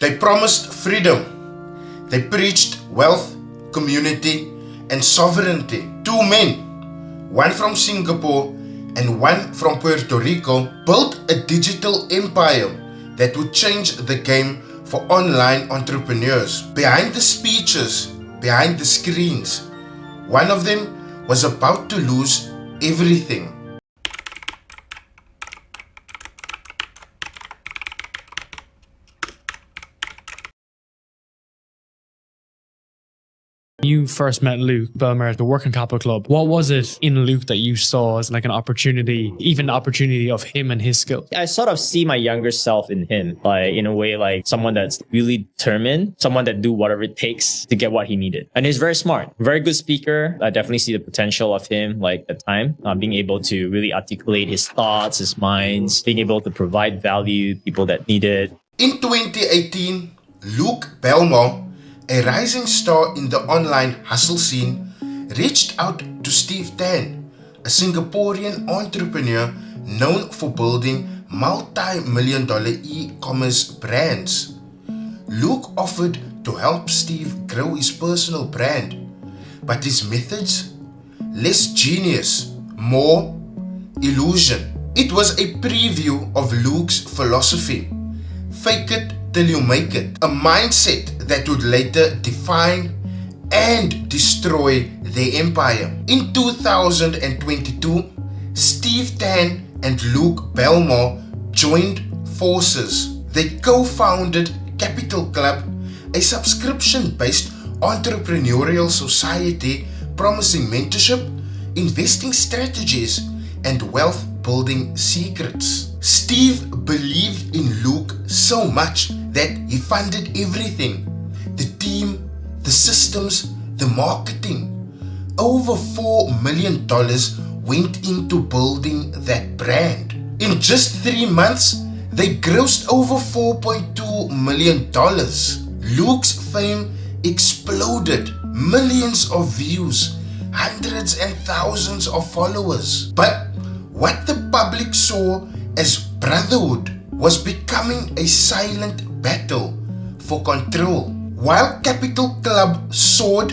They promised freedom. They preached wealth, community, and sovereignty. Two men, one from Singapore and one from Puerto Rico, built a digital empire that would change the game for online entrepreneurs. Behind the speeches, behind the screens, one of them was about to lose everything. You first met Luke BELMAR at the Working Capital Club. What was it in Luke that you saw as like an opportunity, even the opportunity of him and his skill? I sort of see my younger self in him, like in a way, like someone that's really determined, someone that do whatever it takes to get what he needed. And he's very smart, very good speaker. I definitely see the potential of him, like at time, being able to really articulate his thoughts, his minds, being able to provide value to people that need it. In 2018, Luke BELMAR, a rising star in the online hustle scene, reached out to Steve Tan, a Singaporean entrepreneur known for building multi-million-dollar e-commerce brands. Luke offered to help Steve grow his personal brand, but his methods? Less genius, more illusion. It was a preview of Luke's philosophy. Fake it till you make it. A mindset that would later define and destroy their empire. In 2022, Steve Tan and Luke BELMAR joined forces. They co-founded Capital Club, a subscription-based entrepreneurial society promising mentorship, investing strategies, and wealth building secrets. Steve believed in Luke so much that he funded everything. The team, the systems, the marketing. Over $4 million went into building that brand. In just 3 months, they grossed over $4.2 million. Luke's fame exploded. Millions of views, hundreds and thousands of followers. But what the public saw as brotherhood was becoming a silent battle for control. While Capital Club soared,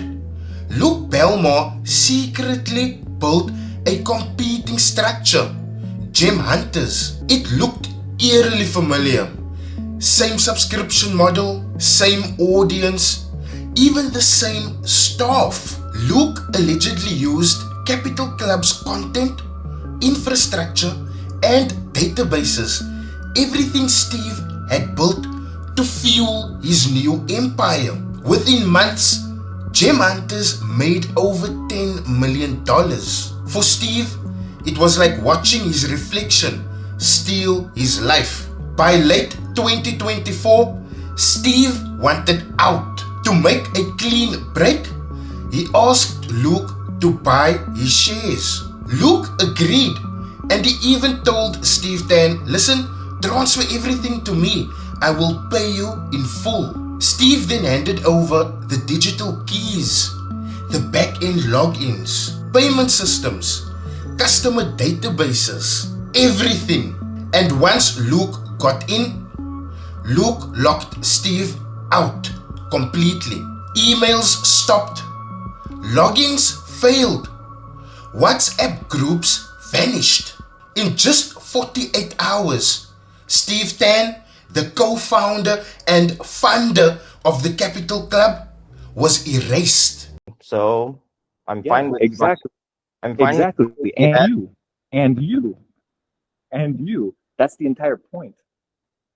Luke BELMAR secretly built a competing structure, Gem Hunters. It looked eerily familiar. Same subscription model, same audience, even the same staff. Luke allegedly used Capital Club's content, infrastructure, and databases, everything Steve had built to fuel his new empire. Within months, Gem Hunters made over $10 million. For Steve, it was like watching his reflection steal his life. By late 2024, Steve wanted out. To make a clean break, he asked Luke to buy his shares. Luke agreed, and he even told Steve Tan, listen, transfer everything to me. I will pay you in full. Steve then handed over the digital keys, the back-end logins, payment systems, customer databases, everything. And once Luke got in, Luke locked Steve out completely. Emails stopped. Logins failed. WhatsApp groups vanished. In just 48 hours, Steve Tan, the co-founder and funder of the Capital Club, was erased. So I'm fine with exactly. I'm fine Exactly. with And that. you. That's the entire point.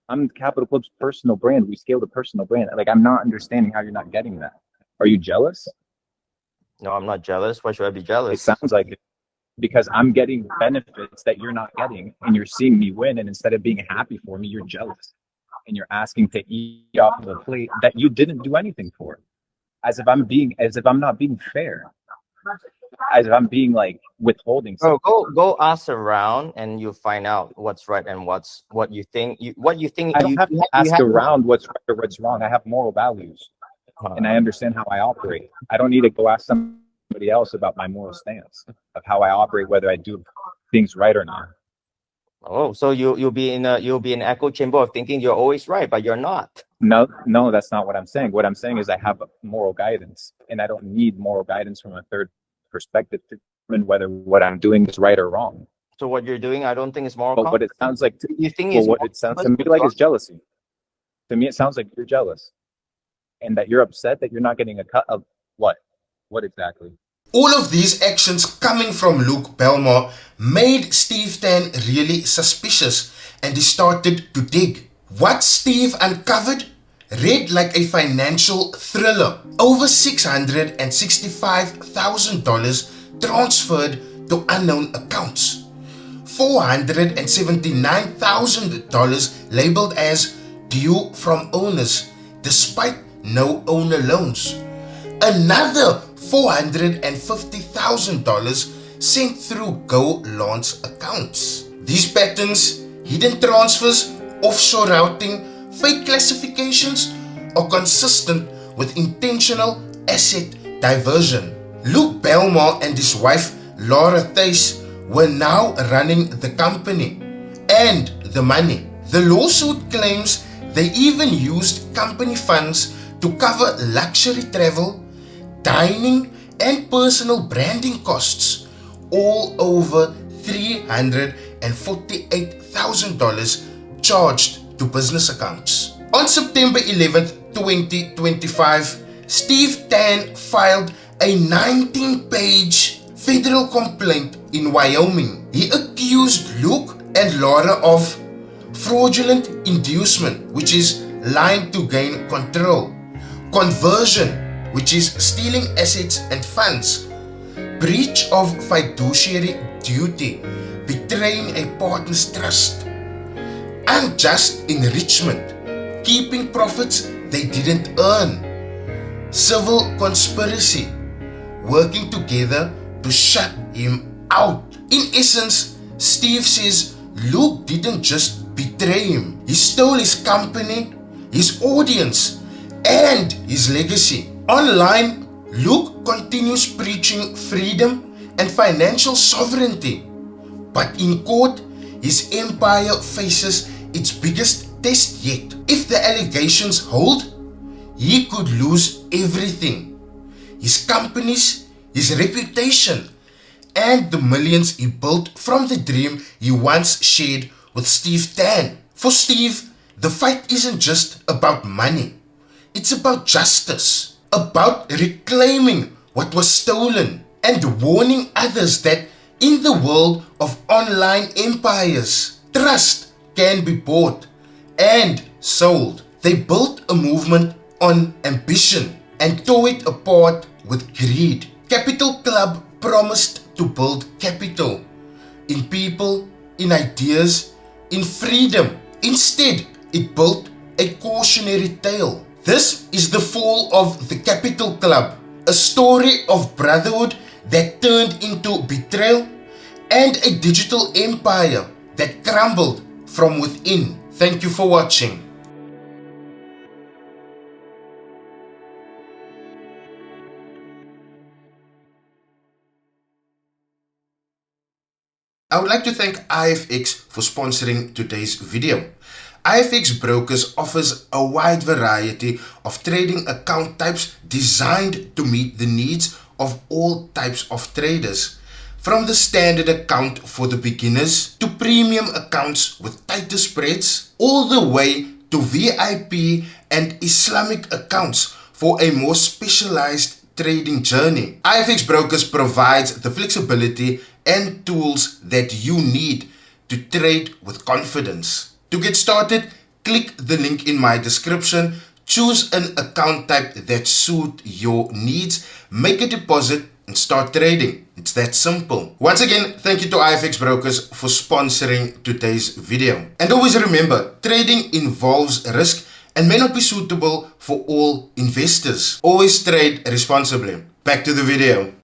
I'm Capital Club's personal brand. We scaled a personal brand. Like, I'm not understanding how you're not getting that. Are you jealous? No, I'm not jealous. Why should I be It jealous? sounds like it. Because I'm getting benefits that you're not getting, and you're seeing me win, and instead of being happy for me, you're jealous. And you're asking to eat off of a plate that you didn't do anything for. As if I'm not being fair. As if I'm being like withholding something. Oh, go ask around, and you'll find out what's right and what you think. I don't have to ask around what's right or what's wrong. I have moral values, and I understand how I operate. I don't need to go ask somebody else about my moral stance of how I operate, whether I do things right or not. Oh, so you'll be in an echo chamber of thinking you're always right, but you're not. No, that's not what I'm saying. What I'm saying is I have moral guidance, and I don't need moral guidance from a third perspective to determine whether what I'm doing is right or wrong. So what you're doing, I don't think is moral But what compass. it sounds like, You think well, it's what moral it sounds to compass me to like is trust? jealousy. To me, it sounds like you're jealous, and that you're upset that you're not getting a cut of what? What exactly? All of these actions coming from Luke Belmar made Steve Tan really suspicious, and he started to dig. What Steve uncovered read like a financial thriller. Over $665,000 transferred to unknown accounts. $479,000 labeled as due from owners despite no owner loans. Another $450,000 sent through Go Launch accounts. These patterns, hidden transfers, offshore routing, fake classifications are consistent with intentional asset diversion. Luke Belmar and his wife Laura Theis were now running the company and the money. The lawsuit claims they even used company funds to cover luxury travel, dining, and personal branding costs, all over $348,000 charged to business accounts. On September 11th, 2025, Steve Tan filed a 19-page federal complaint in Wyoming. He accused Luke and Laura of fraudulent inducement, which is lying to gain control, conversion, which is stealing assets and funds, breach of fiduciary duty, betraying a partner's trust, unjust enrichment, keeping profits they didn't earn, civil conspiracy, working together to shut him out. In essence, Steve says Luke didn't just betray him, he stole his company, his audience, and his legacy. Online, Luke continues preaching freedom and financial sovereignty, but in court, his empire faces its biggest test yet. If the allegations hold, he could lose everything: his companies, his reputation, and the millions he built from the dream he once shared with Steve Tan. For Steve, the fight isn't just about money. It's about justice, about reclaiming what was stolen, and warning others that in the world of online empires, trust can be bought and sold. They built a movement on ambition and tore it apart with greed. Capital Club promised to build capital in people, in ideas, in freedom. Instead, it built a cautionary tale. This is the fall of the Capital Club, a story of brotherhood that turned into betrayal and a digital empire that crumbled from within. Thank you for watching. I would like to thank IFX for sponsoring today's video. IFX Brokers offers a wide variety of trading account types designed to meet the needs of all types of traders. From the standard account for the beginners to premium accounts with tighter spreads, all the way to VIP and Islamic accounts for a more specialized trading journey. IFX Brokers provides the flexibility and tools that you need to trade with confidence. To get started, click the link in my description, choose an account type that suits your needs, make a deposit, and start trading. It's that simple. Once again, thank you to IFX Brokers for sponsoring today's video. And always remember, trading involves risk and may not be suitable for all investors. Always trade responsibly. Back to the video.